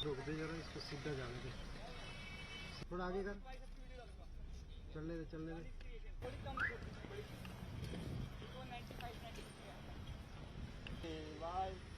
रोक दे जरा, इसको सीधा जाने दे, थोड़ा आगे कर, चलने दे चलने दे। बाय।